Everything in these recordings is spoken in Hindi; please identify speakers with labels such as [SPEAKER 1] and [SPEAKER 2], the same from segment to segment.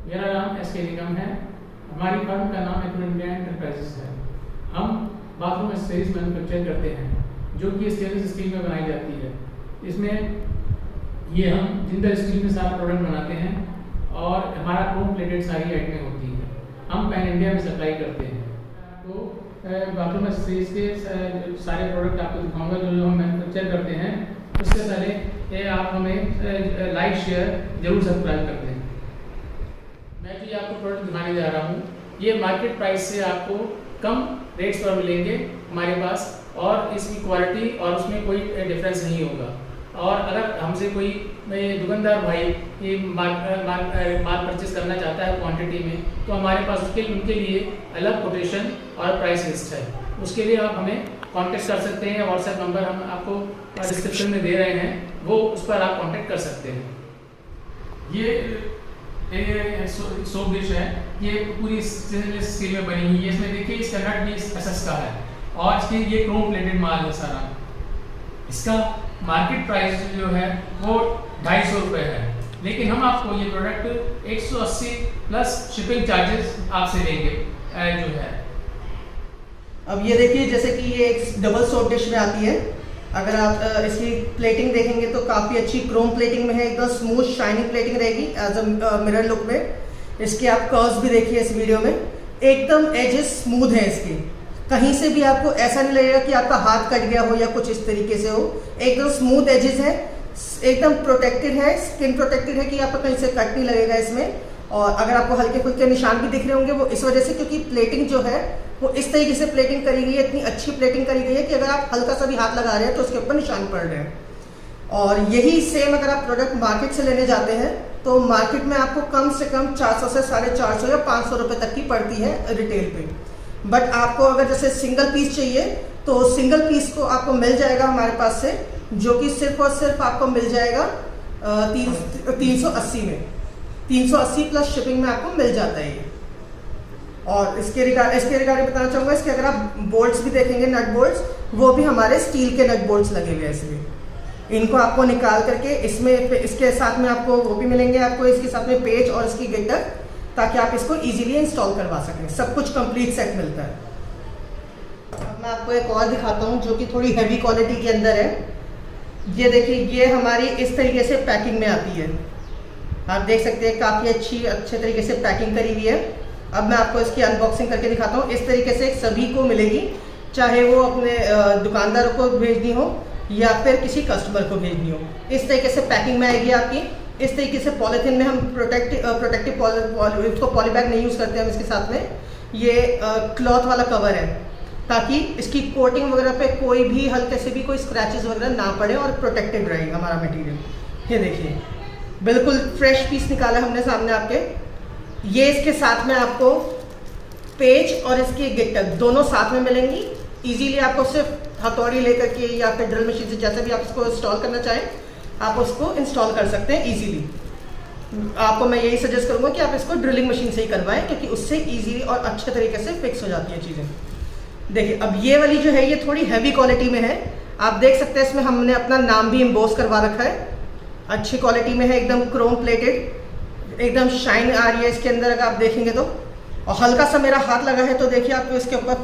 [SPEAKER 1] मेरा नाम एस.के. निगम है। हमारी फर्म का नाम एथनो इंडिया एंटरप्राइजेस है। हम बाथरूम एक्सेसरीज मैन्युफैक्चर करते हैं जो कि स्टेनलेस स्टील में बनाई जाती है। इसमें ये हम जिंदल स्टील में सारा प्रोडक्ट बनाते हैं और हमारा क्रोम प्लेटेड सारी आइटमें होती हैं। हम पैन इंडिया में सप्लाई करते हैं। तो बाथरूम एक्सेसरीज के सारे प्रोडक्ट आपको दिखाऊंगा जो हम मैन्युफैक्चर करते हैं। उससे पहले आप हमें लाइक शेयर जरूर सब्सक्राइब करते हैं। मैं जो आपको प्रोडक्ट दिखाने जा रहा हूँ ये मार्केट प्राइस से आपको कम रेट्स पर मिलेंगे हमारे पास, और इसकी क्वालिटी और उसमें कोई डिफरेंस नहीं होगा। और अगर हमसे कोई दुकानदार भाई ये माल परचेस करना चाहता है क्वांटिटी में, तो हमारे पास उनके लिए अलग कोटेशन और प्राइस लिस्ट है। उसके लिए आप हमें कांटेक्ट कर सकते हैं। व्हाट्सएप नंबर हम आपको डिस्क्रिप्शन में दे रहे हैं, वो उस पर आप कांटेक्ट कर सकते हैं। ये सोप डिश है, ये पूरी स्टेनलेस स्टील में बनी हुई है। इसमें देखिए इसका नट भी एसएस का है और इसकी ये क्रोम प्लेटेड माल है सारा। इसका मार्केट प्राइस जो है वो 250 रुपये है, लेकिन हम आपको ये प्रोडक्ट 180 प्लस शिपिंग चार्जेस आपसे लेंगे जो है।
[SPEAKER 2] अब ये देखिए जैसे कि ये एक डबल सोप डिश में आती है। अगर आप इसकी प्लेटिंग देखेंगे तो काफ़ी अच्छी क्रोम प्लेटिंग में है, एकदम स्मूथ शाइनिंग प्लेटिंग रहेगी एज अ मिरर लुक में। इसके आप कर्व्स भी देखिए इस वीडियो में, एकदम एजेस स्मूथ है इसके। कहीं से भी आपको ऐसा नहीं लगेगा कि आपका हाथ कट गया हो या कुछ इस तरीके से हो। एकदम स्मूथ एजेस है, एकदम प्रोटेक्टेड है, स्किन प्रोटेक्टेड है कि आपको कहीं से कट नहीं लगेगा इसमें। और अगर आपको हल्के फुल्के निशान भी दिख रहे होंगे वो इस वजह से क्योंकि प्लेटिंग जो है वो इस तरीके से प्लेटिंग करी गई है, इतनी अच्छी प्लेटिंग करी गई है कि अगर आप हल्का सा भी हाथ लगा रहे हैं तो उसके ऊपर निशान पड़ रहे हैं। और यही सेम अगर आप प्रोडक्ट मार्केट से लेने जाते हैं तो मार्केट में आपको कम से कम 400 से 450 या 500 रुपये तक की पड़ती है रिटेल पे। बट आपको अगर जैसे सिंगल पीस चाहिए तो सिंगल पीस को आपको मिल जाएगा हमारे पास से, जो कि सिर्फ और सिर्फ आपको मिल जाएगा 380 में। 380 प्लस शिपिंग में आपको मिल जाता है ये। और इसके रिगार्डिंग बताना चाहूँगा, इसके अगर आप बोल्ट्स भी देखेंगे, नट बोल्ट्स, वो भी हमारे स्टील के नट बोल्ट्स लगे हुए हैं इसमें। इनको आपको निकाल करके इसके साथ में आपको वो भी मिलेंगे, आपको इसके साथ में पेज और इसकी गिटर, ताकि आप इसको इजीली इंस्टॉल करवा सकें। सब कुछ कंप्लीट सेट मिलता है। अब मैं आपको एक और दिखाता हूँ जो कि थोड़ी हैवी क्वालिटी के अंदर है। ये देखिए, ये हमारी इस तरीके से पैकिंग में आती है। आप देख सकते हैं काफ़ी अच्छे तरीके से पैकिंग करी हुई है। अब मैं आपको इसकी अनबॉक्सिंग करके दिखाता हूँ। इस तरीके से सभी को मिलेगी, चाहे वो अपने दुकानदारों को भेजनी हो या फिर किसी कस्टमर को भेजनी हो। इस तरीके से पैकिंग में आएगी आपकी। इस तरीके से पॉलीथीन में हम प्रोटेक्टिव इसको पॉलीबैग नहीं यूज़ करते हम इसके साथ में। ये क्लॉथ वाला कवर है ताकि इसकी कोटिंग वगैरह पे कोई भी हल्के से भी कोई स्क्रैचेस वगैरह ना पड़े और प्रोटेक्टेड रहेगा हमारा मटेरियल। ये देखिए बिल्कुल फ्रेश पीस निकाला हमने सामने आपके। ये इसके साथ में आपको पेज और इसकी गिटर दोनों साथ में मिलेंगी। इजीली आपको सिर्फ हथौड़ी लेकर के या फिर ड्रिल मशीन से जैसे भी आप इसको इंस्टॉल करना चाहें आप उसको इंस्टॉल कर सकते हैं इजीली। आपको मैं यही सजेस्ट करूंगा कि आप इसको ड्रिलिंग मशीन से ही करवाएं, क्योंकि उससे इजीली और अच्छे तरीके से फिक्स हो जाती है चीज़ें। देखिए अब ये वाली जो है ये थोड़ी हैवी क्वालिटी में है। आप देख सकते हैं इसमें हमने अपना नाम भी एम्बोस करवा रखा है। अच्छी क्वालिटी में है, एकदम क्रोम प्लेटेड, एकदम शाइन आ रही है इसके अंदर अगर आप देखेंगे तो। और हल्का सा मेरा हाथ लगा है तो देखिए आपको इसके ऊपर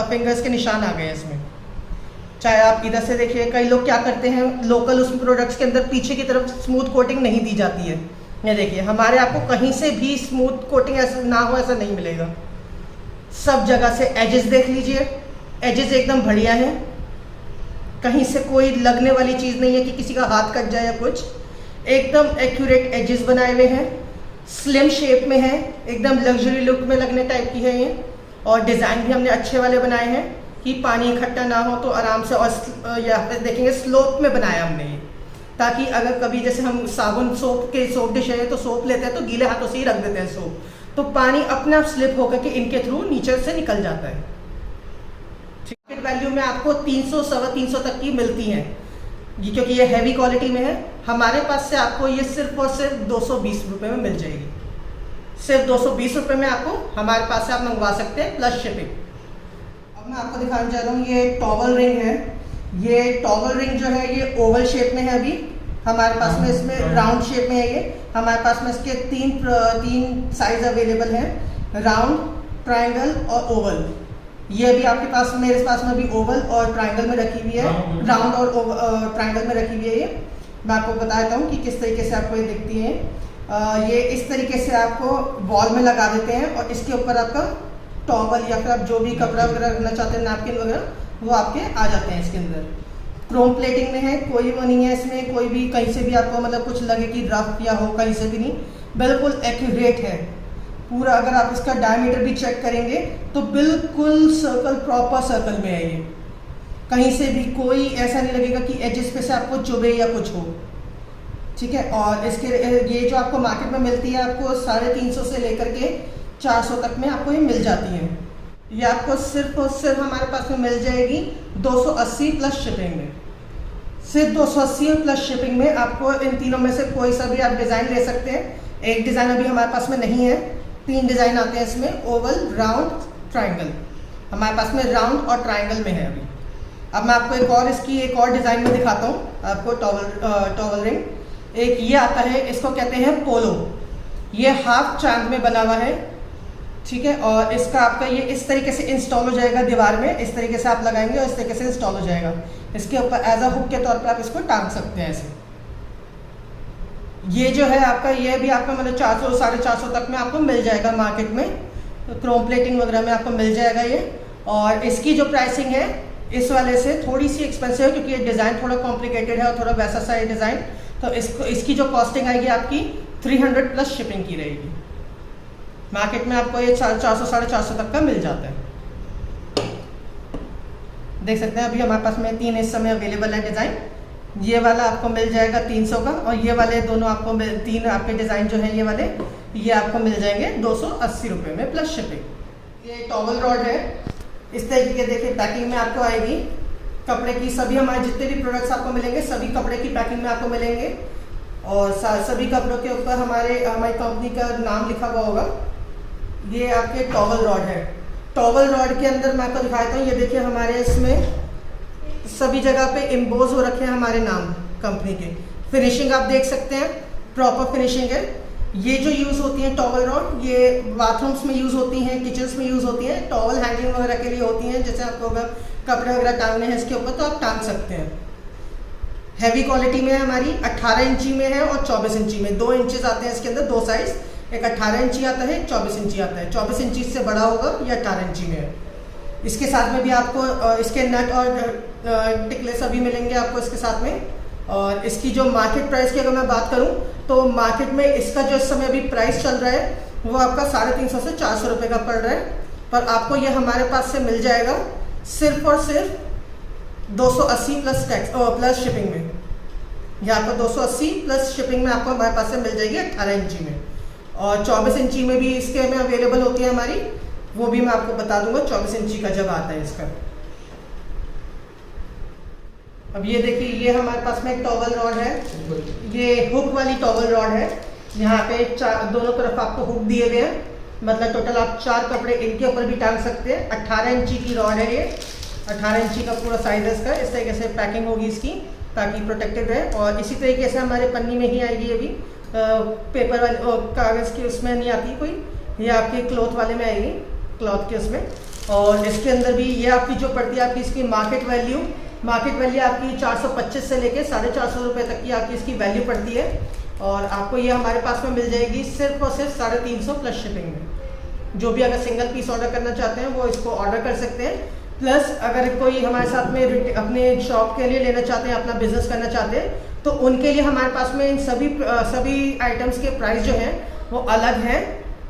[SPEAKER 2] फिंगर्स के निशान आ गए हैं इसमें। चाहे आप इधर से देखिए, कई लोग क्या करते हैं लोकल उस प्रोडक्ट्स के अंदर पीछे की तरफ स्मूथ कोटिंग नहीं दी जाती है। ये देखिए हमारे आपको कहीं से भी स्मूथ कोटिंग ऐसा ना हो ऐसा नहीं मिलेगा। सब जगह से एजेस देख लीजिए, एजेस एकदम बढ़िया हैं, कहीं से कोई लगने वाली चीज़ नहीं है कि किसी का हाथ कट जाए या कुछ। एकदम एक्यूरेट एजेस बनाए हुए हैं, स्लिम शेप में है, एकदम लग्जरी लुक में लगने टाइप की है ये। और डिज़ाइन भी हमने अच्छे वाले बनाए हैं कि पानी इकट्ठा ना हो तो आराम से। और यहाँ पे देखेंगे स्लोप में बनाया हमने ये, ताकि अगर कभी जैसे हम साबुन सोप डिश है तो सोप लेते हैं तो गीले हाथों से ही रख देते हैं सोप, तो पानी अपने आप स्लिप होकर के इनके थ्रू नीचे से निकल जाता है। मार्केट वैल्यू में आपको 300 सवा 300 तक की मिलती हैं ये, क्योंकि ये हैवी क्वालिटी में है। हमारे पास से आपको ये सिर्फ और सिर्फ 220 रुपये में मिल जाएगी। सिर्फ 220 रुपये में आपको हमारे पास से आप मंगवा सकते हैं प्लस शिपिंग। अब मैं आपको दिखाना चाह रहा हूँ, ये टॉवल रिंग है। ये टॉवल रिंग जो है ये ओवल शेप में है अभी, हमारे पास में इसमें राउंड शेप में है ये। हमारे पास में इसके तीन साइज अवेलेबल हैं, राउंड, ट्रायंगल और ओवल। ये भी आपके पास, मेरे पास में भी ओवल और ट्रायंगल में रखी हुई है, राउंड और ट्रायंगल में रखी हुई है। ये मैं आपको बता देता हूँ कि किस तरीके से आपको ये दिखती है। ये इस तरीके से आपको वॉल में लगा देते हैं और इसके ऊपर आपका टॉवल या फिर आप जो भी कपड़ा वगैरह रखना चाहते हैं, नैपकिन वगैरह, वो आपके आ जाते हैं इसके अंदर। क्रोम प्लेटिंग में है, कोई वो नहीं है इसमें, कोई भी कहीं से भी आपको मतलब कुछ लगे कि रफ या हो, कहीं से भी नहीं, बिल्कुल एक्यूरेट है पूरा। अगर आप इसका डायमीटर भी चेक करेंगे तो बिल्कुल सर्कल, प्रॉपर सर्कल में है ये। कहीं से भी कोई ऐसा नहीं लगेगा कि एजेस पे से आपको चुभे या कुछ हो, ठीक है। और इसके ये जो आपको मार्केट में मिलती है, आपको 350 से लेकर के 400 तक में आपको ये मिल जाती है। ये आपको सिर्फ और सिर्फ हमारे पास में मिल जाएगी 280 प्लस शिपिंग में। सिर्फ 280 प्लस शिपिंग में आपको इन तीनों में से कोई सा भी आप डिज़ाइन ले सकते हैं। एक डिज़ाइन अभी हमारे पास में नहीं है, 3 डिज़ाइन आते हैं इसमें, ओवल, राउंड, ट्रायंगल। हमारे पास में राउंड और ट्रायंगल में है अभी। अब मैं आपको एक और डिज़ाइन में दिखाता हूँ आपको, टॉवल रिंग। एक ये आता है, इसको कहते हैं पोलो। ये हाफ चांद में बना हुआ है, ठीक है। और इसका आपका ये इस तरीके से इंस्टॉल हो जाएगा दीवार में, इस तरीके से आप लगाएंगे और इस तरीके से इंस्टॉल हो जाएगा। इसके ऊपर एज अ हुक के तौर पे आप इसको टांग सकते हैं ऐसे। ये जो है आपका, ये भी आपका मतलब 400 450 तक में आपको मिल जाएगा मार्केट में, तो क्रोम प्लेटिंग वगैरह में आपको मिल जाएगा ये। और इसकी जो प्राइसिंग है इस वाले से थोड़ी सी एक्सपेंसिव है, क्योंकि ये डिज़ाइन थोड़ा कॉम्प्लिकेटेड है और थोड़ा वैसा सा है डिज़ाइन। तो इसकी जो कॉस्टिंग आएगी आपकी 300 प्लस शिपिंग की रहेगी। मार्केट में आपको ये 400 450 तक का मिल जाता है। देख सकते हैं अभी हमारे पास में 3 इस समय अवेलेबल है डिज़ाइन। ये वाला आपको मिल जाएगा 300 का, और ये वाले दोनों आपको 3 आपके डिज़ाइन जो है ये वाले, ये आपको मिल जाएंगे 280 रुपये में प्लस शिपिंग। ये टॉवल रॉड है, इस तरीके के देखिए पैकिंग में आपको आएगी। कपड़े की सभी हमारे जितने भी प्रोडक्ट्स आपको मिलेंगे सभी कपड़े की पैकिंग में आपको मिलेंगे, और सभी कपड़ों के ऊपर हमारी कंपनी का नाम लिखा हुआ होगा। ये आपके टॉवल रॉड है। टॉवल रॉड के अंदर मैं आपको दिखाता हूँ, ये देखिए हमारे इसमें सभी जगह पे इम्बोज हो रखे हैं हमारे नाम कंपनी के। फिनिशिंग आप देख सकते हैं, प्रॉपर फिनिशिंग है। ये जो यूज़ होती हैं टॉवल रॉड, ये बाथरूम्स में यूज़ होती हैं, किचन्स में यूज़ होती हैं, टॉवल हैंगिंग वगैरह के लिए होती हैं। जैसे आपको अगर कपड़े वगैरह टांगने हैं इसके ऊपर तो आप टांग सकते हैं। हैवी क्वालिटी में है हमारी, 18 इंची में है और 24 इंची में। 2 इंचेस आते हैं इसके अंदर, 2 साइज, एक 18 इंची आता है, 24 इंची आता है। 24 इंची से बड़ा होगा, या 18 इंची में है। इसके साथ में भी आपको इसके नट और टिकले सभी मिलेंगे आपको इसके साथ में। और इसकी जो मार्केट प्राइस की अगर मैं बात करूं तो मार्केट में इसका जो इस समय अभी प्राइस चल रहा है वो आपका 350 से 400 रुपये का पड़ रहा है, पर आपको ये हमारे पास से मिल जाएगा सिर्फ और सिर्फ 280 प्लस टैक्स प्लस शिपिंग में। ये आपको 280 प्लस शिपिंग में आपको हमारे पास से मिल जाएगी 18 इंची में। और 24 इंची में भी इसके में अवेलेबल होती है हमारी, वो भी मैं आपको बता दूंगा 24 इंची का जब आता है इसका। अब ये देखिए, ये हमारे पास में एक टॉवल रॉड है, ये हुक वाली टॉवल रॉड है। यहाँ पे दोनों तरफ आपको हुक दिए गए हैं, मतलब टोटल आप 4 कपड़े इनके ऊपर भी टांग सकते हैं। 18 इंची की रॉड है ये, 18 इंची का पूरा साइज है इसका। इस तरीके से पैकिंग होगी इसकी ताकि प्रोटेक्टेड रहे। और इसी तरीके से हमारे पन्नी में ही आएगी ये भी, पेपर वाले कागज़ की उसमें नहीं आती कोई, ये आपके क्लॉथ वाले में आएगी, क्लॉथ के उसमें। और इसके अंदर भी ये आपकी जो पड़ती है आपकी इसकी मार्केट वैल्यू आपकी 425 से लेके 450 रुपये तक की आपकी इसकी वैल्यू पड़ती है। और आपको ये हमारे पास में मिल जाएगी सिर्फ और सिर्फ 350 प्लस शिपिंग में। जो भी अगर सिंगल पीस ऑर्डर करना चाहते हैं वो इसको ऑर्डर कर सकते हैं। प्लस अगर कोई हमारे साथ में अपने शॉप के लिए लेना चाहते हैं, अपना बिजनेस करना चाहते हैं, तो उनके लिए हमारे पास में इन सभी आइटम्स के प्राइस जो हैं वो अलग हैं।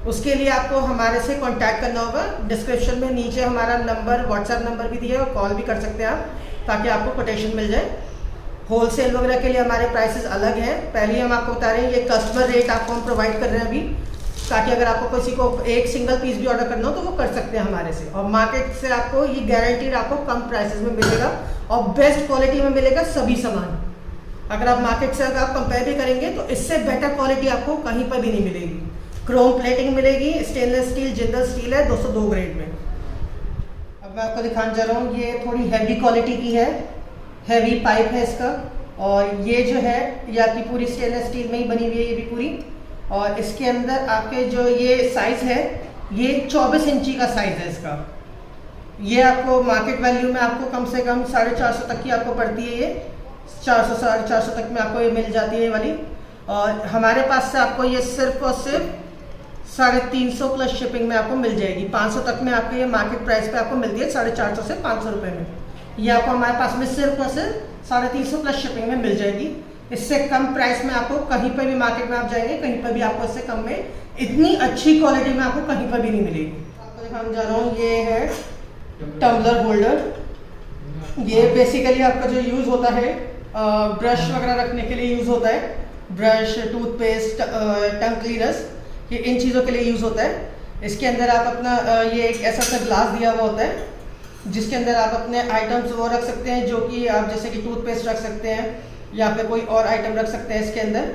[SPEAKER 2] उसके लिए आपको हमारे से कांटेक्ट करना होगा। डिस्क्रिप्शन में नीचे हमारा नंबर, व्हाट्सएप नंबर भी दिया है, और कॉल भी कर सकते हैं आप, ताकि आपको कोटेशन मिल जाए। होलसेल वगैरह के लिए हमारे प्राइसेस अलग हैं। पहले हम आपको बता रहे हैं, ये कस्टमर रेट आपको हम प्रोवाइड कर रहे हैं अभी, ताकि अगर आपको किसी को एक सिंगल पीस भी ऑर्डर करना हो तो वो कर सकते हैं हमारे से। और मार्केट से आपको ये गारंटीड आपको कम प्राइसेस में मिलेगा और बेस्ट क्वालिटी में मिलेगा सभी सामान। अगर आप मार्केट से अगर आप कंपेयर भी करेंगे तो इससे बेटर क्वालिटी आपको कहीं पर भी नहीं मिलेगी। क्रोम प्लेटिंग मिलेगी, स्टेनलेस स्टील, जिंदल स्टील है 202 ग्रेड में। अब मैं आपको दिखाने जा रहा हूँ, ये थोड़ी हैवी क्वालिटी की है, हैवी पाइप है इसका, और ये जो है ये आपकी पूरी स्टेनलेस स्टील में ही बनी हुई है, ये भी पूरी। और इसके अंदर आपके जो ये साइज़ है ये 24 इंची का साइज़ है इसका। ये आपको मार्केट वैल्यू में आपको कम से कम 450 तक की आपको पड़ती है, ये 400 450 तक में आपको ये मिल जाती है ये वाली। और हमारे पास से आपको ये सिर्फ और सिर्फ 350 प्लस शिपिंग में आपको मिल जाएगी। 500 तक में आपको ये मार्केट प्राइस पे आपको मिलती है 450 से 500 रुपये में। ये आपको हमारे पास में सिर्फ और सिर्फ 350 प्लस शिपिंग में मिल जाएगी। इससे कम प्राइस में आपको कहीं पर भी मार्केट में आप जाएंगे कहीं पर भी आपको इससे कम में इतनी अच्छी क्वालिटी में आपको कहीं पर भी नहीं मिलेगी। आपको दिखाने जा रहा हूँ, ये है टम्बलर होल्डर। ये बेसिकली आपका जो यूज़ होता है ब्रश वगैरह रखने के लिए यूज़ होता है, ब्रश, टूथपेस्ट, टंग क्लीनर्स, ये इन चीज़ों के लिए यूज़ होता है। इसके अंदर आप अपना ये एक ऐसा सा ग्लास दिया हुआ होता है जिसके अंदर आप अपने आइटम्स वो रख सकते हैं, जो कि आप जैसे कि टूथपेस्ट रख सकते हैं या फिर कोई और आइटम रख सकते हैं इसके अंदर।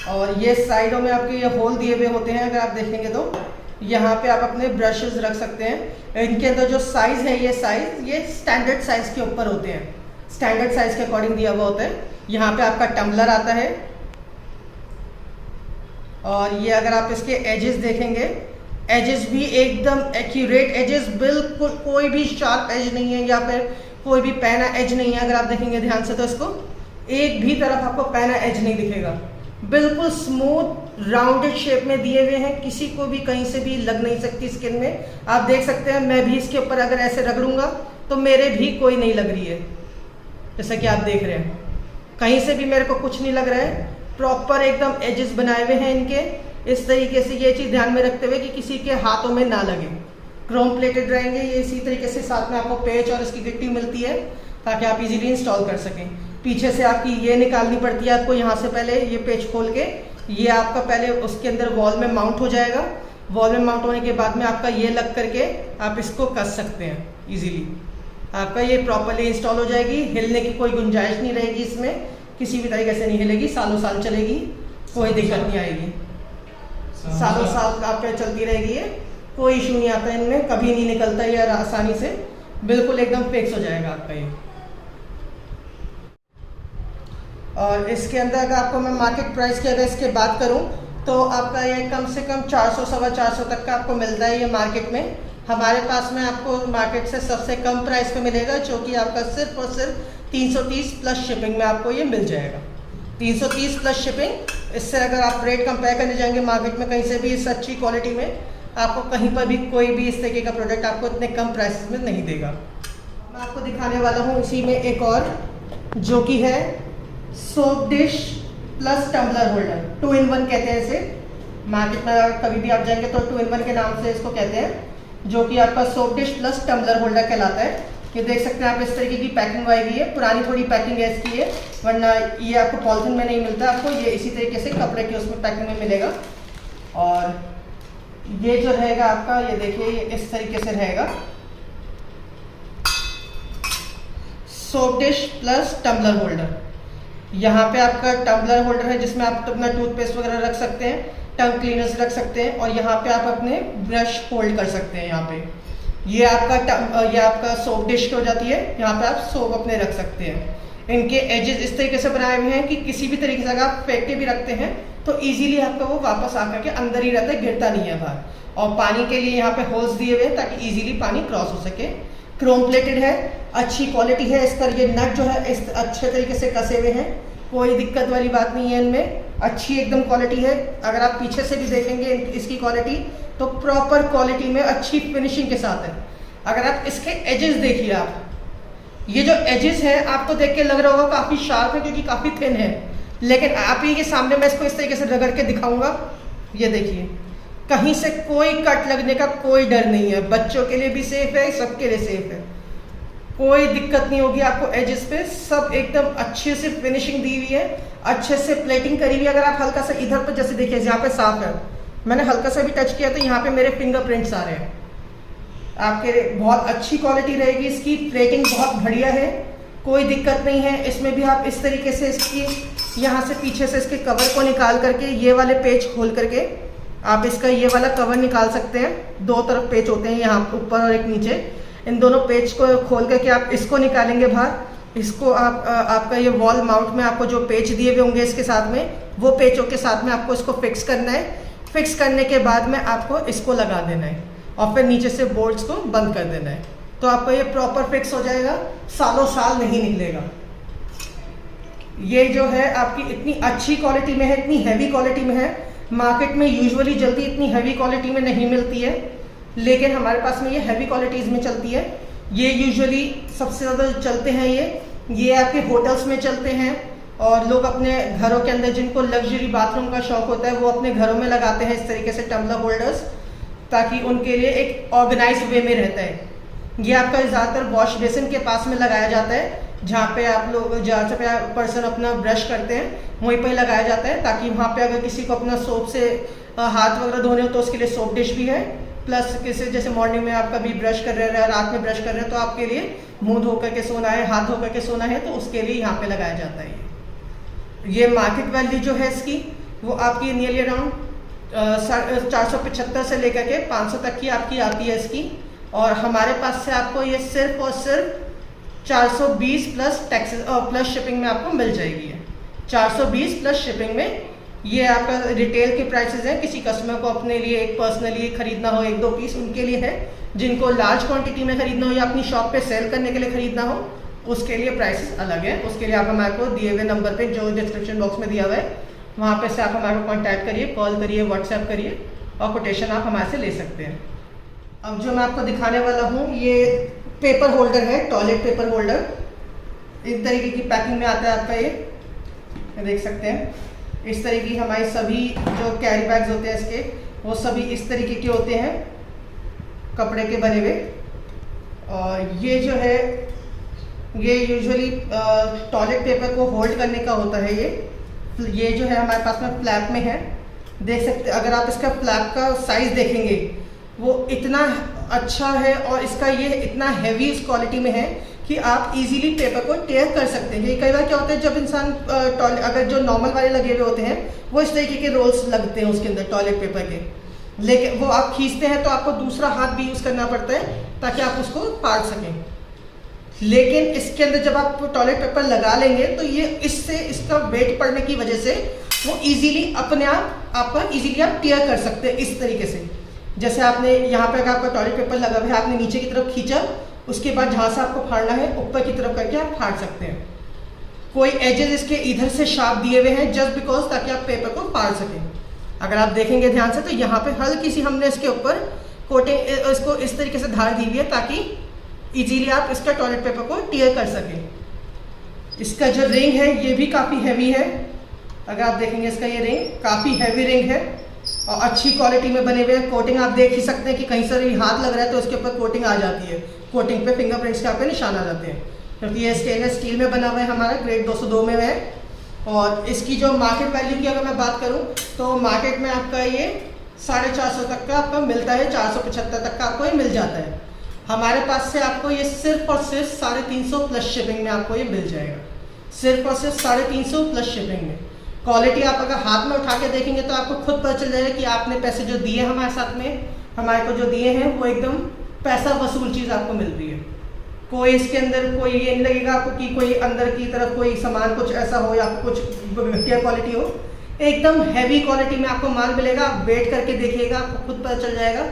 [SPEAKER 2] और ये साइडों में आपके ये होल दिए हुए होते हैं, अगर आप देखेंगे तो यहाँ पे आप अपने ब्रशेस रख सकते हैं। इनके अंदर जो साइज़ है ये साइज़ ये स्टैंडर्ड साइज़ के ऊपर होते हैं, स्टैंडर्ड साइज़ के अकॉर्डिंग दिया हुआ होता है। यहाँ पे आपका टम्बलर आता है और ये अगर आप इसके एजेस देखेंगे, एजेस भी एकदम एक्यूरेट एजेस, बिल्कुल कोई भी शार्प एज नहीं है या फिर कोई भी पैना एज नहीं है। अगर आप देखेंगे ध्यान से तो इसको एक भी तरफ आपको पैना एज नहीं दिखेगा, बिल्कुल स्मूथ राउंडेड शेप में दिए हुए हैं, किसी को भी कहीं से भी लग नहीं सकती स्किन में। आप देख सकते हैं मैं भी इसके ऊपर अगर ऐसे रगड़ूंगा तो मेरे भी कोई नहीं लग रही है, जैसा कि आप देख रहे हैं कहीं से भी मेरे को कुछ नहीं लग रहा है। प्रॉपर एकदम एजेस बनाए हुए हैं इनके, इस तरीके से ये चीज़ ध्यान में रखते हुए कि किसी के हाथों में ना लगे, क्रोम प्लेटेड रहेंगे ये इसी तरीके से। साथ में आपको पेच और इसकी गिट्टी मिलती है ताकि आप इजीली इंस्टॉल कर सकें। पीछे से आपकी ये निकालनी पड़ती है आपको, यहाँ से पहले ये पेच खोल के ये आपका पहले उसके अंदर वॉल में माउंट हो जाएगा। वॉल में माउंट होने के बाद में आपका ये लग करके आप इसको कस सकते हैं इजीली, आपका ये प्रॉपरली इंस्टॉल हो जाएगी। हिलने की कोई गुंजाइश नहीं रहेगी इसमें, किसी भी तरीके से नहीं हिलेगी, सालों साल चलेगी, कोई दिक्कत नहीं आएगी, सालों साल आप पे चलती रहेगी ये, कोई इशू नहीं आता इनमें, कभी नहीं निकलता ये आसानी से, बिल्कुल एकदम फिक्स हो जाएगा आपका ये। और इसके अंदर अगर आपको मैं मार्केट प्राइस की अगर इसके बात करूं तो आपका ये कम से कम 400 सवा 400 तक का आपको मिलता है ये मार्केट में। हमारे पास में आपको मार्केट से सबसे कम प्राइस पे मिलेगा, जो कि आपका सिर्फ और सिर्फ 330 प्लस शिपिंग में आपको ये मिल जाएगा। 330 प्लस शिपिंग, इससे अगर आप रेट कंपेयर करने जाएंगे मार्केट में कहीं से भी इस अच्छी क्वालिटी में आपको कहीं पर भी कोई भी इस तरीके का प्रोडक्ट आपको इतने कम प्राइस में नहीं देगा। मैं आपको दिखाने वाला हूँ इसी में एक और, जो कि है soap dish plus tumbler holder, 2 in 1 कहते हैं इसे। मार्केट में कभी भी आप जाएंगे तो 2 in 1 के नाम से इसको कहते हैं, जो कि आपका soap dish plus tumbler holder कहलाता है। ये देख सकते हैं आप इस तरीके की पैकिंग आई हुई है, पुरानी थोड़ी पैकिंग है इसकी है, वरना ये आपको पॉलिथीन में नहीं मिलता, आपको ये इसी तरीके से कपड़े के उसमें पैकिंग में मिलेगा। और ये जो रहेगा आपका, ये देखिए ये इस तरीके से रहेगा, soap dish plus tumbler holder. यहाँ पे आपका टम्बलर होल्डर है जिसमें आप अपना टूथपेस्ट वगैरह रख सकते हैं, टंग क्लीनर्स रख सकते हैं, और यहाँ पे आप अपने ब्रश होल्ड कर सकते हैं। यहाँ पे ये आपका सोप डिश हो जाती है, यहाँ पे आप सोप अपने रख सकते हैं। इनके एजेस इस तरीके से बनाए हुए हैं कि किसी भी तरीके से अगर आप फेंक के भी रखते हैं तो इजीली आपका वो वापस आकर के अंदर ही रहता है, गिरता नहीं है बाहर। और पानी के लिए यहाँ पे होल्स दिए हुए हैं ताकि इजीली पानी क्रॉस हो सके। क्रोम प्लेटेड है, अच्छी क्वालिटी है इसका। ये नट जो है इस अच्छे तरीके से कसे हुए हैं, कोई दिक्कत वाली बात नहीं है इनमें, अच्छी एकदम क्वालिटी है। अगर आप पीछे से भी देखेंगे इसकी क्वालिटी तो प्रॉपर क्वालिटी में अच्छी फिनिशिंग के साथ है। अगर आप इसके एजेस देखिए, आप ये जो एजेस है आपको देख के लग रहा होगा काफ़ी शार्प है क्योंकि काफ़ी थिन है, लेकिन आप ही के सामने मैं इसको इस तरीके से रगड़ के दिखाऊंगा, ये देखिए कहीं से कोई कट लगने का कोई डर नहीं है। बच्चों के लिए भी सेफ है, सबके लिए सेफ है, कोई दिक्कत नहीं होगी आपको एजेस पे। सब एकदम अच्छे से फिनिशिंग दी हुई है, अच्छे से प्लेटिंग करी हुई है। अगर आप हल्का सा इधर पर जैसे देखिए यहाँ पे साफ है, मैंने हल्का सा भी टच किया तो यहाँ पे मेरे फिंगरप्रिंट्स आ रहे हैं। आपके बहुत अच्छी क्वालिटी रहेगी इसकी, प्लेटिंग बहुत बढ़िया है, कोई दिक्कत नहीं है। इसमें भी आप इस तरीके से इसकी यहाँ से पीछे से इसके कवर को निकाल करके ये वाले पेज खोल करके आप इसका ये वाला कवर निकाल सकते हैं। 2 तरफ पेज होते हैं, यहाँ ऊपर और एक नीचे। इन दोनों पेज को खोल करके आप इसको निकालेंगे बाहर इसको आपका ये वॉल माउंट में आपको जो पेच दिए हुए होंगे इसके साथ में, वो पेचों के साथ में आपको इसको फिक्स करना है। फिक्स करने के बाद में आपको इसको लगा देना है और फिर नीचे से बोल्ट्स को बंद कर देना है, तो आपको ये प्रॉपर फिक्स हो जाएगा, सालों साल नहीं निकलेगा। ये जो है आपकी इतनी अच्छी क्वालिटी में है, इतनी हैवी क्वालिटी में है। मार्केट में यूजुअली जल्दी इतनी हैवी क्वालिटी में नहीं मिलती है, लेकिन हमारे पास में ये हैवी क्वालिटीज़ में चलती है। ये यूजुअली सबसे ज़्यादा चलते हैं ये आपके होटल्स में चलते हैं, और लोग अपने घरों के अंदर जिनको लग्जरी बाथरूम का शौक होता है वो अपने घरों में लगाते हैं इस तरीके से टम्बलर होल्डर्स, ताकि उनके लिए एक ऑर्गेनाइज वे में रहता है। ये आपका ज़्यादातर वॉश बेसिन के पास में लगाया जाता है, जहाँ पे आप लोग जहाँ पे पर्सन अपना ब्रश करते हैं वहीं पर लगाया जाता है, ताकि वहाँ पे अगर किसी को अपना सोप से हाथ वगैरह धोने हो तो उसके लिए सोप डिश भी है, प्लस किसी जैसे मॉर्निंग में आप कभी ब्रश कर रहे हैं, रात में ब्रश कर रहे हैं, तो आपके लिए मुंह धो करके सोना है, हाथ धो करके सोना है, तो उसके लिए यहाँ पे लगाया जाता है। ये मार्केट वैल्यू जो है इसकी वो आपकी नियरली अराउंड 475 से लेकर के 500 तक की आपकी आती है इसकी, और हमारे पास से आपको ये सिर्फ और सिर्फ 420 प्लस टैक्सेस और प्लस शिपिंग में आपको मिल जाएगी है। 420 प्लस शिपिंग में ये आपका रिटेल के प्राइसेस हैं। किसी कस्टमर को अपने लिए एक पर्सनली खरीदना हो 1-2 पीस, उनके लिए है। जिनको लार्ज क्वांटिटी में खरीदना हो या अपनी शॉप पे सेल करने के लिए खरीदना हो, उसके लिए प्राइसेस अलग हैं। उसके लिए आप हमारे को दिए हुए नंबर पे जो डिस्क्रिप्शन बॉक्स में दिया हुआ है वहाँ पे से आप हमारे को कॉन्टैक्ट करिए, कॉल करिए, व्हाट्सएप करिए और कोटेशन आप हमारे से ले सकते हैं। अब जो मैं आपको दिखाने वाला हूँ ये पेपर होल्डर है, टॉयलेट पेपर होल्डर। इस तरीके की पैकिंग में आता है आपका ये देख सकते हैं। इस तरीके की हमारी सभी जो कैरी बैग्स होते हैं इसके, वो सभी इस तरीके के होते हैं, कपड़े के बने हुए। और ये जो है ये यूजुअली टॉयलेट पेपर को होल्ड करने का होता है। ये जो है हमारे पास में फ्लैप में है, देख सकते। अगर आप इसका फ्लैप का साइज़ देखेंगे वो इतना अच्छा है और इसका ये इतना हैवी इस क्वालिटी में है कि आप इजीली पेपर को टेयर कर सकते हैं। ये कई बार क्या होता है जब इंसान अगर जो नॉर्मल वाले लगे हुए होते हैं वो इस तरीके के रोल्स लगते हैं उसके अंदर टॉयलेट पेपर के, लेकिन वो आप खींचते हैं तो आपको दूसरा हाथ भी यूज़ करना पड़ता है ताकि आप उसको फाड़ सकें। लेकिन इसके अंदर जब आप टॉयलेट पेपर लगा लेंगे तो ये इससे इसका वेट पड़ने की वजह से वो इजीली अपने आप आपका इजीली आप टेयर कर सकते हैं इस तरीके से। जैसे आपने यहाँ पे अगर आपका टॉयलेट पेपर लगा हुआ है, आपने नीचे की तरफ खींचा, उसके बाद जहाँ से आपको फाड़ना है ऊपर की तरफ करके आप फाड़ सकते हैं। कोई एजेस इसके इधर से शार्प दिए हुए हैं जस्ट बिकॉज ताकि आप पेपर को फाड़ सकें। अगर आप देखेंगे ध्यान से तो यहाँ पे हल्की सी हमने इसके ऊपर कोटिंग इसको इस तरीके से धार दी हुई है ताकि इजीली आप इसका टॉयलेट पेपर को टेयर कर सकें। इसका जो रिंग है ये भी काफ़ी हैवी है। अगर आप देखेंगे इसका ये रिंग काफ़ी हैवी रिंग है और अच्छी क्वालिटी में बने हुए हैं। कोटिंग आप देख ही सकते हैं कि कहीं से हाथ लग रहा है तो उसके ऊपर कोटिंग आ जाती है। कोटिंग पे फिंगरप्रिंट्स के आपके निशान आ जाते हैं, क्योंकि ये स्टेनलेस स्टील में बना हुआ है, हमारा ग्रेड 202 में है। और इसकी जो मार्केट वैल्यू की अगर मैं बात करूँ तो मार्केट में आपका ये 450 तक का आपका मिलता है, 475 तक का आपको ये मिल जाता है। हमारे पास से आपको ये सिर्फ और सिर्फ 350 प्लस शिपिंग में आपको ये मिल जाएगा। सिर्फ और सिर्फ 350 प्लस शिपिंग में। क्वालिटी आप अगर हाथ में उठा के देखेंगे तो आपको खुद पता चल जाएगा कि आपने पैसे जो दिए हमारे साथ में, हमारे को जो दिए हैं वो एकदम पैसा वसूल चीज़ आपको मिल रही है। कोई इसके अंदर कोई ये नहीं लगेगा आपको कि कोई अंदर की तरफ कोई सामान कुछ ऐसा हो या कुछ घटिया क्वालिटी हो। एकदम हैवी क्वालिटी में आपको माल मिलेगा। आप वेट करके देखिएगा, आपको खुद पता चल जाएगा।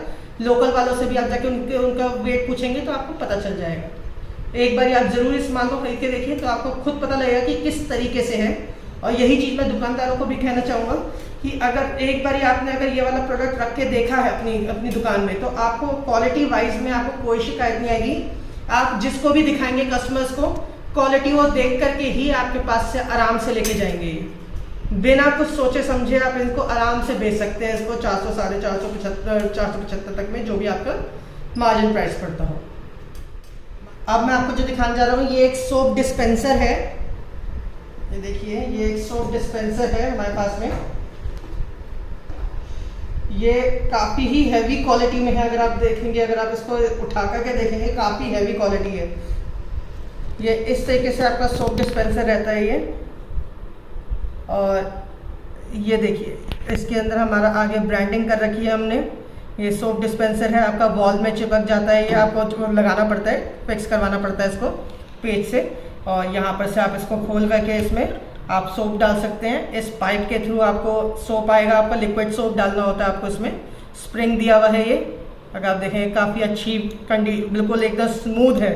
[SPEAKER 2] लोकल वालों से भी आप जाके उनका वेट पूछेंगे तो आपको पता चल जाएगा। एक बार आप ज़रूर इस माल को खरीद के देखिए तो आपको खुद पता लगेगा कि किस तरीके से है। और यही चीज़ मैं दुकानदारों को भी कहना चाहूँगा कि अगर एक बार आपने अगर ये वाला प्रोडक्ट रख के देखा है अपनी दुकान में तो आपको क्वालिटी वाइज में आपको कोई शिकायत नहीं आएगी। आप जिसको भी दिखाएंगे कस्टमर्स को, क्वालिटी वो देख करके ही आपके पास से आराम से लेके जाएंगे। बिना कुछ सोचे समझे आप इनको आराम से बेच सकते हैं। इसको 400, 450, 475 तक में जो भी आपका मार्जिन प्राइस पड़ता हो। अब मैं आपको जो दिखाने जा रहा हूँ ये एक सोप डिस्पेंसर है। ये देखिए ये एक सोप डिस्पेंसर है हमारे पास में। ये काफ़ी ही हैवी क्वालिटी में है। अगर आप देखेंगे, अगर आप इसको उठा करके देखेंगे काफ़ी हैवी क्वालिटी है। ये इस तरीके से आपका सोप डिस्पेंसर रहता है ये। और ये देखिए इसके अंदर हमारा आगे ब्रांडिंग कर रखी है हमने। ये सोप डिस्पेंसर है, आपका वॉल में चिपक जाता है। ये आपको लगाना पड़ता है, फिक्स करवाना पड़ता है इसको पेज से। और यहाँ पर से आप इसको खोल करके इसमें आप सोप डाल सकते हैं। इस पाइप के थ्रू आपको सोप आएगा, आपका लिक्विड सोप डालना होता है आपको इसमें। स्प्रिंग दिया हुआ है ये, अगर आप देखें काफ़ी अच्छी बिल्कुल एकदम स्मूथ है।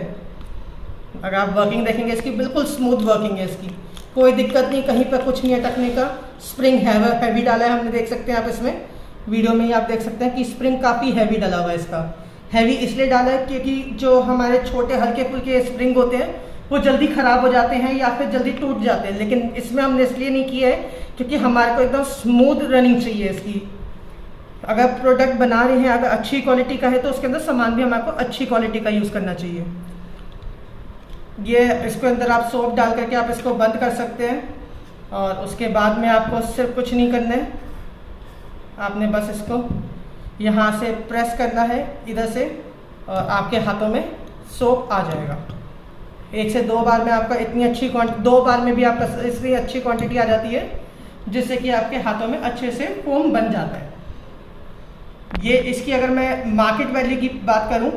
[SPEAKER 2] अगर आप वर्किंग देखेंगे इसकी बिल्कुल स्मूथ वर्किंग है इसकी, कोई दिक्कत नहीं, कहीं पर कुछ नहीं अटकने का। स्प्रिंग हैवी डाला है हमने, देख सकते हैं आप इसमें वीडियो में ही आप देख सकते हैं कि स्प्रिंग काफ़ी हैवी डाला हुआ है इसका। हैवी इसलिए डाला है क्योंकि जो हमारे छोटे हल्के फुल्के स्प्रिंग होते हैं वो जल्दी ख़राब हो जाते हैं या फिर जल्दी टूट जाते हैं, लेकिन इसमें हमने इसलिए नहीं किया है क्योंकि हमारे को एकदम स्मूथ रनिंग चाहिए इसकी। अगर प्रोडक्ट बना रहे हैं, अगर अच्छी क्वालिटी का है तो उसके अंदर सामान भी हमारे को अच्छी क्वालिटी का यूज़ करना चाहिए। ये इसके अंदर आप सोप डाल करके आप इसको बंद कर सकते हैं और उसके बाद में आपको सिर्फ कुछ नहीं करना है, आपने बस इसको यहाँ से प्रेस करना है इधर से और आपके हाथों में सोप आ जाएगा। 1 से 2 बार में आपका इतनी अच्छी क्वांटिटी, 2 बार में भी आपका इतनी अच्छी क्वांटिटी आ जाती है जिससे कि आपके हाथों में अच्छे से फोम बन जाता है। ये इसकी अगर मैं मार्केट वैल्यू की बात करूं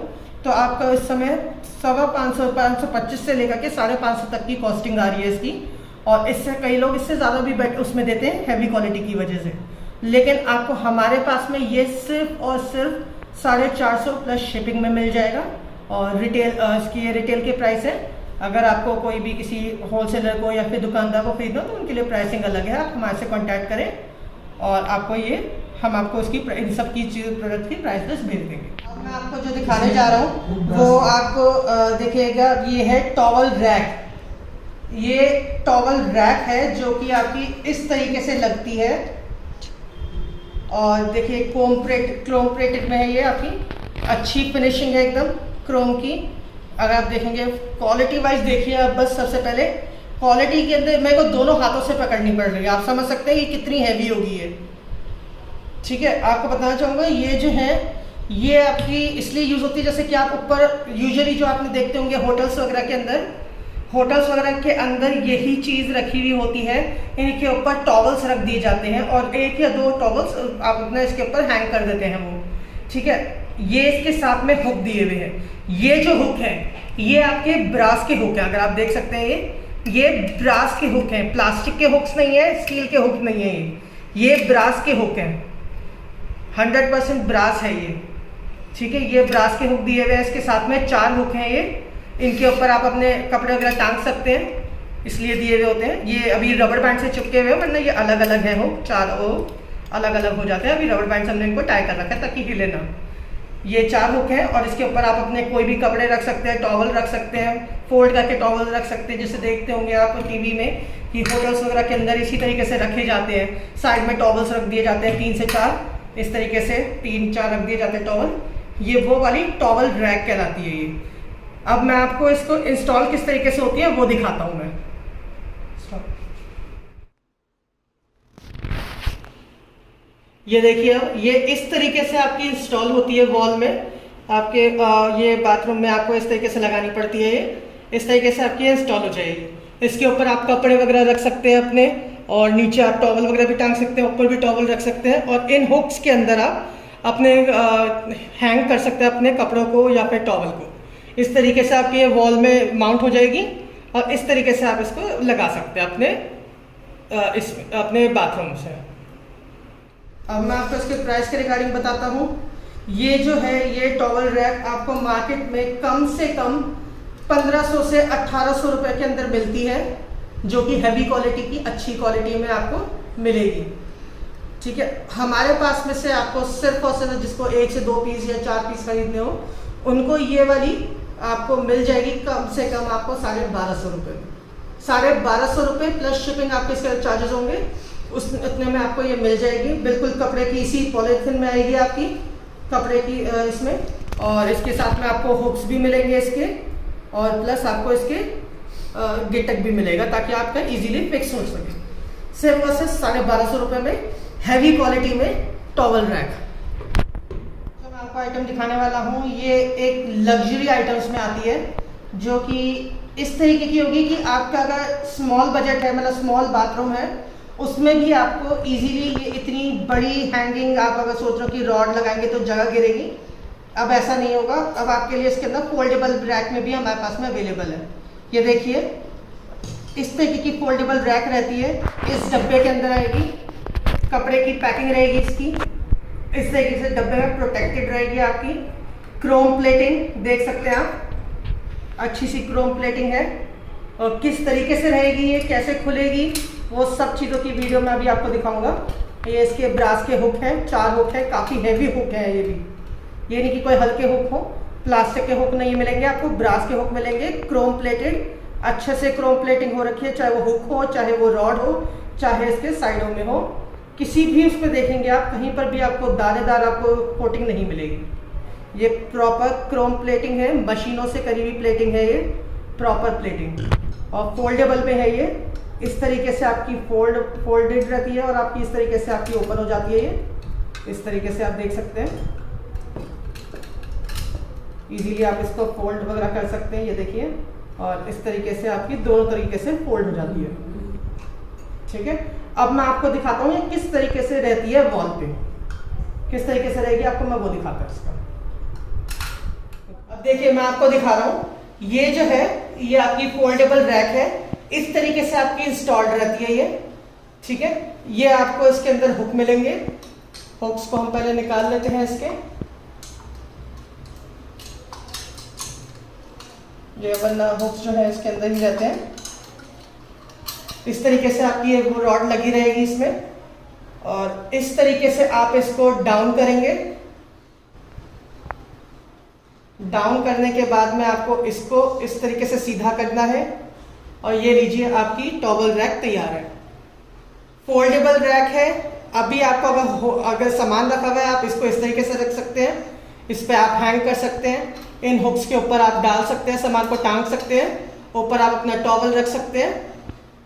[SPEAKER 2] तो आपका इस समय 525 525 से लेकर के 550 तक की कॉस्टिंग आ रही है इसकी, और इससे कई लोग इससे ज़्यादा भी बेट उसमें देते हैं हैवी क्वालिटी की वजह से। लेकिन आपको हमारे पास में ये सिर्फ और सिर्फ 450 प्लस शिपिंग में मिल जाएगा और रिटेल इसकी ये रिटेल के प्राइस है। अगर आपको कोई भी किसी होलसेलर को या फिर दुकानदार को खरीदना तो उनके लिए प्राइसिंग अलग है, आप हमारे से कॉन्टैक्ट करें और आपको ये हम आपको इसकी इन सब की चीज़ प्रोडक्ट की प्राइस लिस्ट भेज देंगे। अब मैं आपको जो दिखाने जा रहा हूँ वो आपको देखिएगा, ये है टॉवल रैक। ये टॉवल रैक है जो कि आपकी इस तरीके से लगती है और देखिए क्रोम प्लेटेड में है ये, आपकी अच्छी फिनिशिंग है एकदम क्रोम की। अगर आप देखेंगे क्वालिटी वाइज देखिए आप, बस सबसे पहले क्वालिटी के अंदर मेरे को दोनों हाथों से पकड़नी पड़ रही है, आप समझ सकते हैं ये कितनी हैवी होगी ये। ठीक है, आपको बताना चाहूँगा ये जो है ये आपकी इसलिए यूज़ होती है जैसे कि आप ऊपर यूजुअली जो आपने देखते होंगे होटल्स वगैरह के अंदर यही चीज़ रखी हुई होती है, इनके ऊपर टॉवल्स रख दिए जाते हैं और 1 या 2 टॉवल्स आप अपना इसके ऊपर हैंग कर देते हैं वो। ठीक है, ये इसके साथ में हुक दिए हुए हैं। ये जो हुक है ये आपके ब्रास के हुक हैं, अगर आप देख सकते हैं ये ब्रास के हुक हैं, प्लास्टिक के हुक्स नहीं है, स्टील के हुक नहीं है, ये ब्रास के हुक हैं, 100% ब्रास है ये। ठीक है, ये ब्रास के हुक दिए हुए हैं, इसके साथ में 4 हुक हैं ये, इनके ऊपर आप अपने कपड़े वगैरह टांग सकते हैं, इसलिए दिए हुए होते हैं। ये अभी रबर बैंड से चिपके हुए हैं, वरना ये अलग अलग है हुक, 4 अलग अलग हो जाते हैं। अभी रबर बैंड से हमने इनको टाई कर रखा है ताकि हिले ना। ये 4 हुक हैं और इसके ऊपर आप अपने कोई भी कपड़े रख सकते हैं, टॉवल रख सकते हैं, फोल्ड करके टॉवल रख सकते हैं, जैसे देखते होंगे आप टीवी में कि होटल्स वगैरह के अंदर इसी तरीके से रखे जाते हैं, साइड में टॉवल्स रख दिए जाते हैं 3 से 4, इस तरीके से 3-4 रख दिए जाते हैं टॉवल। ये वो वाली टॉवल रैक कहलाती है ये। अब मैं आपको इसको इंस्टॉल किस तरीके से होती है वो दिखाता हूँ मैं। ये देखिए, ये इस तरीके से आपकी इंस्टॉल होती है वॉल में, आपके ये बाथरूम में आपको इस तरीके से लगानी पड़ती है, ये इस तरीके से आपकी इंस्टॉल हो जाएगी। इसके ऊपर आप कपड़े वगैरह रख सकते हैं अपने, और नीचे आप टॉवल वगैरह भी टांग सकते हैं, ऊपर भी टॉवल रख सकते हैं, और इन हुक्स के अंदर आप अपने हैंग कर सकते हैं अपने कपड़ों को या फिर टॉवल को। इस तरीके से आपकी ये वॉल में माउंट हो जाएगी और इस तरीके से आप इसको लगा सकते हैं अपने बाथरूम से। अब मैं आपको इसके प्राइस के रिगार्डिंग बताता हूँ। ये जो है ये टॉवल रैक आपको मार्केट में कम से कम 1500 से 1800 रुपये के अंदर मिलती है, जो कि हैवी क्वालिटी की अच्छी क्वालिटी में आपको मिलेगी। ठीक है, हमारे पास में से आपको सिर्फ और सिर्फ जिसको 1 से 2 पीस या 4 पीस खरीदने हो उनको ये वाली आपको मिल जाएगी कम से कम आपको 1250 रुपये, 1250 रुपये प्लस शिपिंग आपके इसके चार्जेस होंगे, उतने में आपको ये मिल जाएगी। बिल्कुल कपड़े की इसी पॉलीथिन में आएगी आपकी कपड़े की इसमें, और इसके साथ में आपको हुक्स भी मिलेंगे इसके, और प्लस आपको इसके गिटक भी मिलेगा ताकि आपका इजीली फिक्स हो सके। सिर्फ और सिर्फ 1250 रुपये में हैवी क्वालिटी में टॉवल रैक। जो मैं आपको आइटम दिखाने वाला हूँ ये एक लग्जरी आइटम्स में आती है, जो कि इस तरीके की होगी कि आपका अगर स्मॉल बजट है, मतलब स्मॉल बाथरूम है, उसमें भी आपको इजीली ये इतनी बड़ी हैंगिंग, आप अगर सोच रहे हो कि रॉड लगाएंगे तो जगह गिरेगी, अब ऐसा नहीं होगा। अब आपके लिए इसके अंदर फोल्डेबल रैक में भी हमारे पास में अवेलेबल है। ये देखिए, इस तरीके की फोल्डेबल रैक रहती है, इस डब्बे के अंदर आएगी, कपड़े की पैकिंग रहेगी इसकी, इस तरीके से डब्बे में प्रोटेक्टेड रहेगी आपकी। क्रोम प्लेटिंग देख सकते हैं आप, अच्छी सी क्रोम प्लेटिंग है। और किस तरीके से रहेगी ये, कैसे खुलेगी, वो सब चीज़ों की वीडियो में अभी आपको दिखाऊंगा। ये इसके ब्रास के हुक हैं, 4 हुक हैं, काफ़ी हैवी हुक हैं ये भी, ये नहीं कि कोई हल्के हुक हो, प्लास्टिक के हुक नहीं मिलेंगे आपको, ब्रास के हुक मिलेंगे, क्रोम प्लेटेड, अच्छे से क्रोम प्लेटिंग हो रखी है, चाहे वो हुक हो, चाहे वो रॉड हो, चाहे इसके साइडों में हो, किसी भी उस पर देखेंगे आप, कहीं पर भी आपको दानेदार आपको कोटिंग नहीं मिलेगी। ये प्रॉपर क्रोम प्लेटिंग है, मशीनों से करी हुई प्लेटिंग है ये, प्रॉपर प्लेटिंग। और फोल्डेबल में है ये, इस तरीके से आपकी फोल्डेड रहती है और आपकी इस तरीके से आपकी ओपन हो जाती है ये, इस तरीके से आप देख सकते हैं। इजीली आप इसको फोल्ड वगैरह कर सकते हैं, ये देखिए, और इस तरीके से आपकी दोनों तरीके से फोल्ड हो जाती है। ठीक है, अब मैं आपको दिखाता हूँ ये किस तरीके से रहती है वॉल पे, किस तरीके से रहेगी आपको मैं वो दिखाता हूँ इसका। अब देखिए मैं आपको दिखा रहा हूँ, ये जो है ये आपकी फोल्डेबल रैक है, इस तरीके से आपकी इंस्टॉल्ड रहती है ये। ठीक है, ये आपको इसके अंदर हुक मिलेंगे, हुक्स को हम पहले निकाल लेते हैं इसके। ये वरना हुक्स जो है इसके अंदर ही रहते हैं। इस तरीके से आपकी ये वो रॉड लगी रहेगी इसमें, और इस तरीके से आप इसको डाउन करेंगे। डाउन करने के बाद में आपको इसको इस तरीके से सीधा करना है, और ये लीजिए आपकी टॉवल रैक तैयार है। फोल्डेबल रैक है। अभी आपको अगर सामान रखा हुआ है आप इसको इस तरीके से रख सकते हैं, इस पे आप हैंग कर सकते हैं, इन हुक्स के ऊपर आप डाल सकते हैं, सामान को टांग सकते हैं, ऊपर आप अपना टॉवल रख सकते हैं,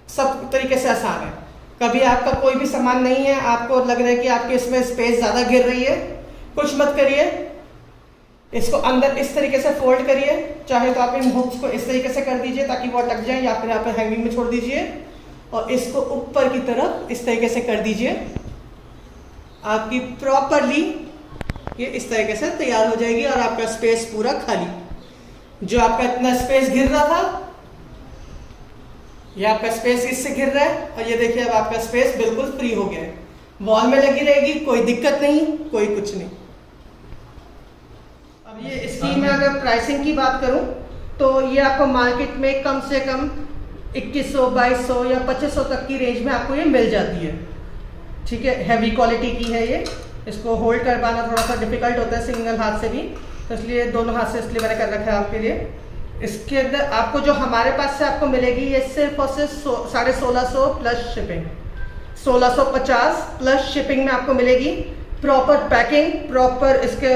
[SPEAKER 2] सब तरीके से आसान है। कभी आपका कोई भी सामान नहीं है, आपको लग रहा है कि आपके इसमें स्पेस ज़्यादा गिर रही है, कुछ मत करिए, इसको अंदर इस तरीके से फोल्ड करिए। चाहे तो आप इन हुक्स को इस तरीके से कर दीजिए ताकि वो अटक जाए, या फिर यहाँ पर हैंगिंग में छोड़ दीजिए, और इसको ऊपर की तरफ इस तरीके से कर दीजिए। आपकी प्रॉपरली ये इस तरीके से तैयार हो जाएगी, और आपका स्पेस पूरा खाली। जो आपका इतना स्पेस गिर रहा था, ये आपका स्पेस इससे गिर रहा है, और ये देखिए अब आपका स्पेस बिल्कुल फ्री हो गया है। वॉल में लगी रहेगी, कोई दिक्कत नहीं, कोई कुछ नहीं। अब ये इसकी मैं अगर प्राइसिंग की बात करूं तो ये आपको मार्केट में कम से कम 2100, 2200 या 2500 तक की रेंज में आपको ये मिल जाती है। ठीक है, हैवी क्वालिटी की है ये, इसको होल्ड कर पाना थोड़ा सा डिफिकल्ट होता है सिंगल हाथ से भी, तो इसलिए दोनों हाथ से इसलिए मैंने कर रखा है आपके लिए। इसके अंदर आपको जो हमारे पास से आपको मिलेगी ये सिर्फ और सिर्फ 1650 प्लस शिपिंग, 1650 प्लस शिपिंग में आपको मिलेगी। प्रॉपर पैकिंग, प्रॉपर इसके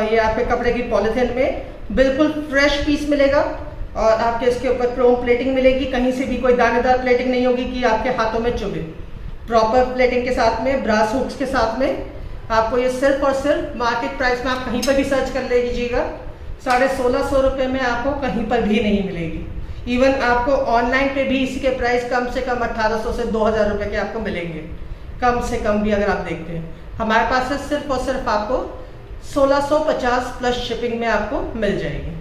[SPEAKER 2] ये आपके कपड़े की पॉलिथीन में बिल्कुल फ्रेश पीस मिलेगा, और आपके इसके ऊपर क्रोम प्लेटिंग मिलेगी, कहीं से भी कोई दानेदार प्लेटिंग नहीं होगी कि आपके हाथों में चुभे। प्रॉपर प्लेटिंग के साथ में, ब्रास हुक्स के साथ में आपको ये सिर्फ और सिर्फ मार्केट प्राइस में आप कहीं पर भी सर्च कर लीजिएगा, 1650 रुपये में आपको कहीं पर भी नहीं मिलेगी। इवन आपको ऑनलाइन पे भी इसके प्राइस कम से कम 1800 से 2000 रुपये के आपको मिलेंगे, कम से कम भी अगर आप देखते हैं। हमारे पास से सिर्फ और सिर्फ आपको 1650 प्लस शिपिंग में आपको मिल जाएगी।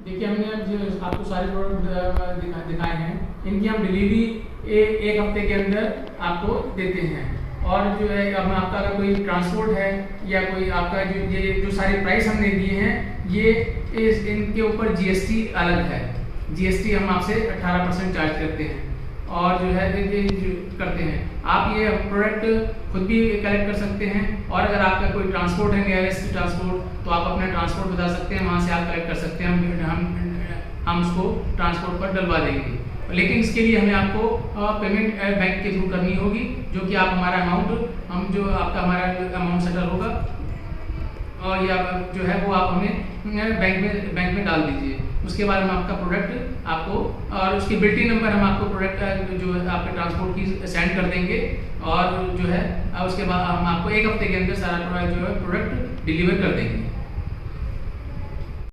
[SPEAKER 1] देखिए हमने अब जो आपको सारे प्रोडक्ट दिखाए हैं, इनकी हम डिलीवरी एक हफ्ते के अंदर आपको देते हैं। और जो है अब आपका अगर कोई ट्रांसपोर्ट है या कोई आपका जो सारे प्राइस हमने दिए हैं, ये इनके ऊपर जीएसटी अलग है। जीएसटी हम आपसे 18% चार्ज करते हैं, और जो है करते हैं। आप ये प्रोडक्ट खुद भी कलेक्ट कर सकते हैं, और अगर आपका कोई ट्रांसपोर्ट है, नियरेस्ट ट्रांसपोर्ट, तो आप अपना ट्रांसपोर्ट बता सकते हैं, वहाँ से आप कलेक्ट कर सकते हैं, हम उसको ट्रांसपोर्ट पर डलवा देंगे। लेकिन इसके लिए हमें आपको पेमेंट बैंक के थ्रू करनी होगी, जो कि आप हमारा अमाउंट, हम जो आपका हमारा अमाउंट सेटल होगा, और या जो है वो आप हमें बैंक में डाल दीजिए। उसके बाद हम आपका प्रोडक्ट आपको, और उसकी बिल्टी नंबर हम आपको प्रोडक्ट जो आपके ट्रांसपोर्ट की सेंड कर देंगे, और जो है उसके बाद हम आपको एक हफ्ते के अंदर सारा जो है प्रोडक्ट डिलीवर कर देंगे।